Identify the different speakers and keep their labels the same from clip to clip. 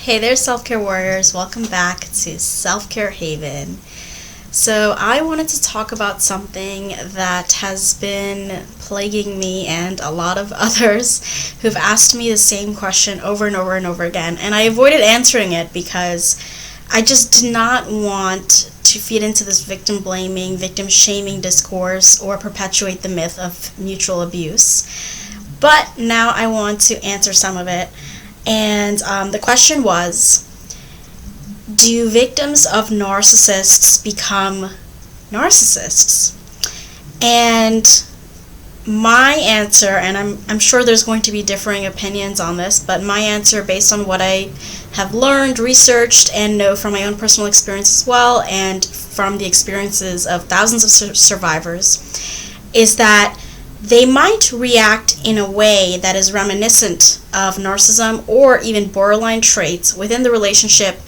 Speaker 1: Hey there, self-care warriors. Welcome back to Self-Care Haven. So I wanted to talk about something that has been plaguing me and a lot of others who've asked me the same question over and over and over again. And I avoided answering it because I just did not want to feed into this victim blaming, victim shaming discourse or perpetuate the myth of mutual abuse. But now I want to answer some of it. And the question was, do victims of narcissists become narcissists? And my answer, and I'm sure there's going to be differing opinions on this, but my answer based on what I have learned, researched, and know from my own personal experience as well, and from the experiences of thousands of survivors, is that they might react in a way that is reminiscent of narcissism or even borderline traits within the relationship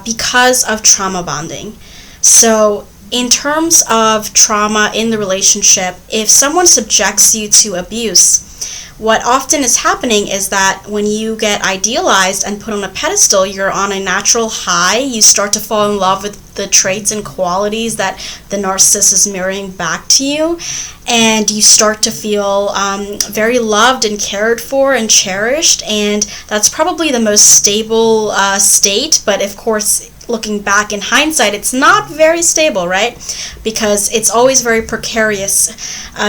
Speaker 1: because of trauma bonding. So in terms of trauma in the relationship, if someone subjects you to abuse, what often is happening is that when you get idealized and put on a pedestal, you're on a natural high. You start to fall in love with the traits and qualities that the narcissist is mirroring back to you, and you start to feel very loved and cared for and cherished, and that's probably the most stable state. But of course, looking back in hindsight, it's not very stable, right? Because it's always very precarious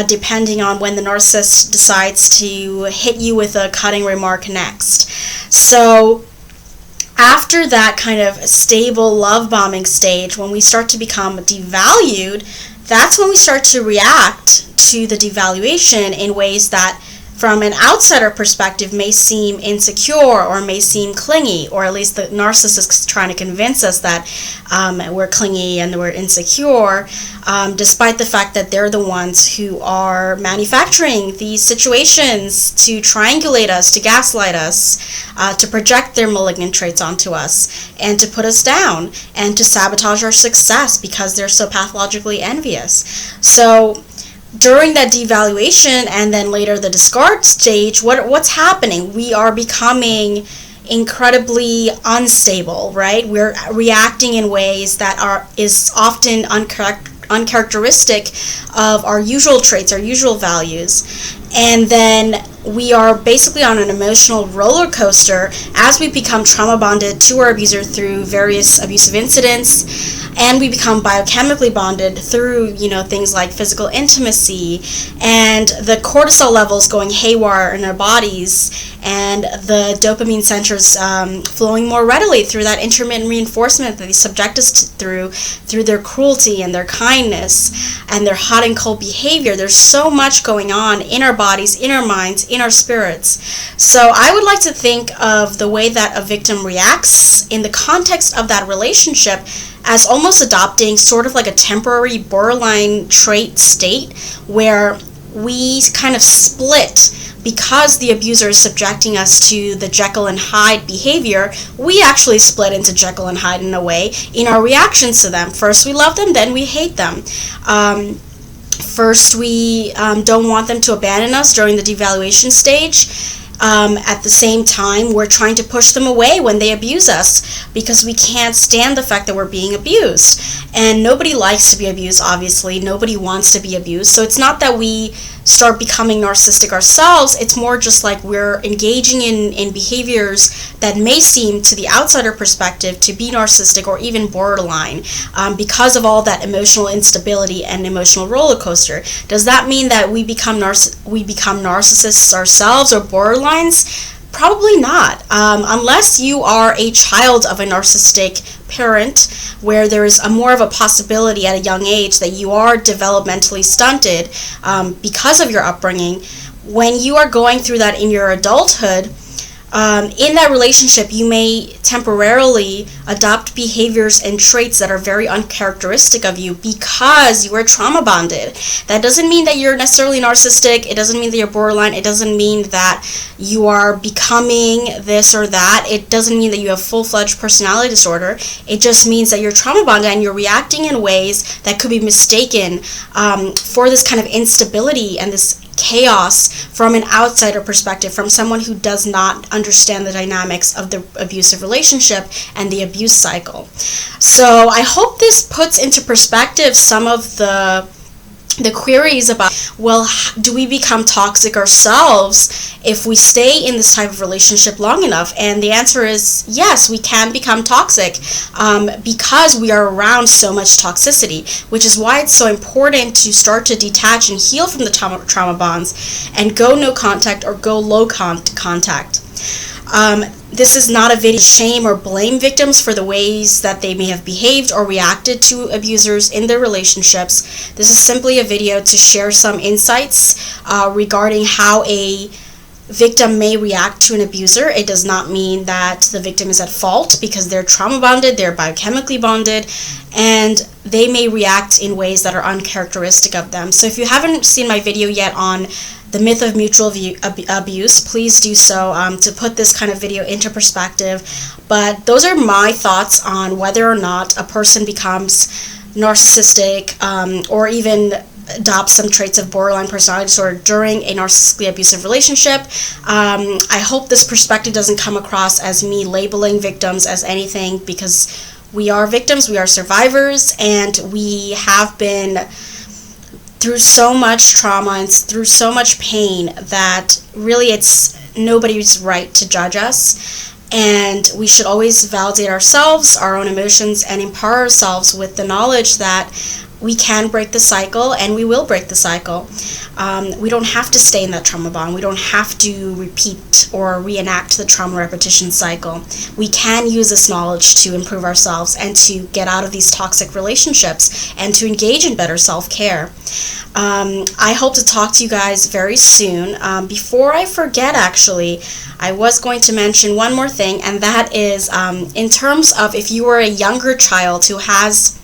Speaker 1: depending on when the narcissist decides to hit you with a cutting remark next. So after that kind of stable love bombing stage, when we start to become devalued, that's when we start to react to the devaluation in ways that from an outsider perspective may seem insecure or may seem clingy, or at least the narcissist is trying to convince us that we're clingy and we're insecure, despite the fact that they're the ones who are manufacturing these situations to triangulate us, to gaslight us, to project their malignant traits onto us, and to put us down, and to sabotage our success because they're so pathologically envious. So during that devaluation and then later the discard stage, what's happening? We are becoming incredibly unstable, right? We're reacting in ways that is often uncharacteristic of our usual traits, our usual values. And then we are basically on an emotional roller coaster as we become trauma bonded to our abuser through various abusive incidents, and we become biochemically bonded through, things like physical intimacy and the cortisol levels going haywire in our bodies, and the dopamine centers flowing more readily through that intermittent reinforcement that they subject us through their cruelty and their kindness and their hot and cold behavior. There's so much going on in our bodies, in our minds, in our spirits. So I would like to think of the way that a victim reacts in the context of that relationship as almost adopting sort of like a temporary borderline trait state where we kind of split. Because the abuser is subjecting us to the Jekyll and Hyde behavior, we actually split into Jekyll and Hyde in a way in our reactions to them. First we love them, then we hate them. First we don't want them to abandon us during the devaluation stage. At the same time, we're trying to push them away when they abuse us because we can't stand the fact that we're being abused. And nobody likes to be abused, obviously. Nobody wants to be abused. So it's not that we start becoming narcissistic ourselves. It's more just like we're engaging in behaviors that may seem to the outsider perspective to be narcissistic or even borderline because of all that emotional instability and emotional roller coaster. Does that mean that we become narcissists ourselves or borderlines? Probably not, unless you are a child of a narcissistic parent where there is more of a possibility at a young age that you are developmentally stunted because of your upbringing. When you are going through that in your adulthood, in that relationship, you may temporarily adopt behaviors and traits that are very uncharacteristic of you because you are trauma bonded. That doesn't mean that you're necessarily narcissistic. It doesn't mean that you're borderline. It doesn't mean that you are becoming this or that. It doesn't mean that you have full-fledged personality disorder. It just means that you're trauma bonded and you're reacting in ways that could be mistaken for this kind of instability and this chaos from an outsider perspective, from someone who does not understand the dynamics of the abusive relationship and the abuse cycle. So I hope this puts into perspective some of the queries about, well, do we become toxic ourselves if we stay in this type of relationship long enough? And the answer is yes, we can become toxic because we are around so much toxicity, which is why it's so important to start to detach and heal from the trauma bonds and go no contact or go low contact. This is not a video to shame or blame victims for the ways that they may have behaved or reacted to abusers in their relationships. This is simply a video to share some insights regarding how a victim may react to an abuser. It does not mean that the victim is at fault, because they're trauma bonded, they're biochemically bonded, and they may react in ways that are uncharacteristic of them. So if you haven't seen my video yet on the myth of mutual abuse, please do so to put this kind of video into perspective. But those are my thoughts on whether or not a person becomes narcissistic or even adopts some traits of borderline personality disorder during a narcissistically abusive relationship. I hope this perspective doesn't come across as me labeling victims as anything, because we are victims, we are survivors, and we have been through so much trauma and through so much pain that really it's nobody's right to judge us. And we should always validate ourselves, our own emotions, and empower ourselves with the knowledge that we can break the cycle, and we will break the cycle. We don't have to stay in that trauma bond. We don't have to repeat or reenact the trauma repetition cycle. We can use this knowledge to improve ourselves and to get out of these toxic relationships and to engage in better self-care. I hope to talk to you guys very soon. Before I forget, actually, I was going to mention one more thing, and that is in terms of if you are a younger child who has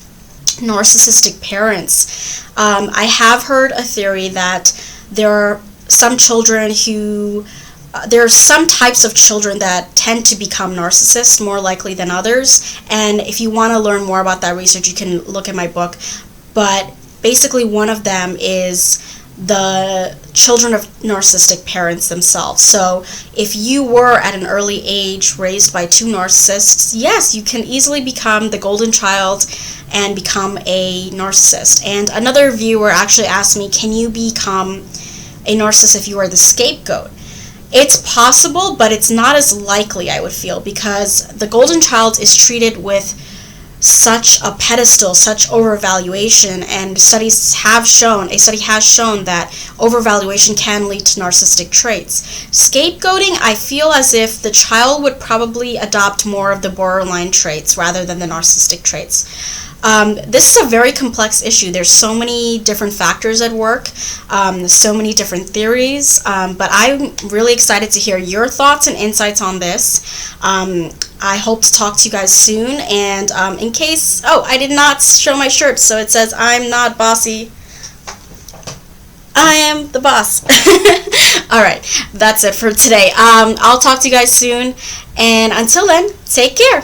Speaker 1: narcissistic parents, I have heard a theory that there are some children who there are some types of children that tend to become narcissists more likely than others, and if you want to learn more about that research, you can look at my book. But basically one of them is the children of narcissistic parents themselves. So if you were at an early age raised by two narcissists, yes, you can easily become the golden child and become a narcissist. And another viewer actually asked me, can you become a narcissist if you are the scapegoat? It's possible, but it's not as likely, I would feel, because the golden child is treated with such a pedestal, such overvaluation, and a study has shown that overvaluation can lead to narcissistic traits. Scapegoating, I feel as if the child would probably adopt more of the borderline traits rather than the narcissistic traits. This is a very complex issue. There's so many different factors at work, so many different theories, but I'm really excited to hear your thoughts and insights on this. I hope to talk to you guys soon, and in case, I did not show my shirt, so it says I'm not bossy, I am the boss. Alright, that's it for today. I'll talk to you guys soon, and until then, take care.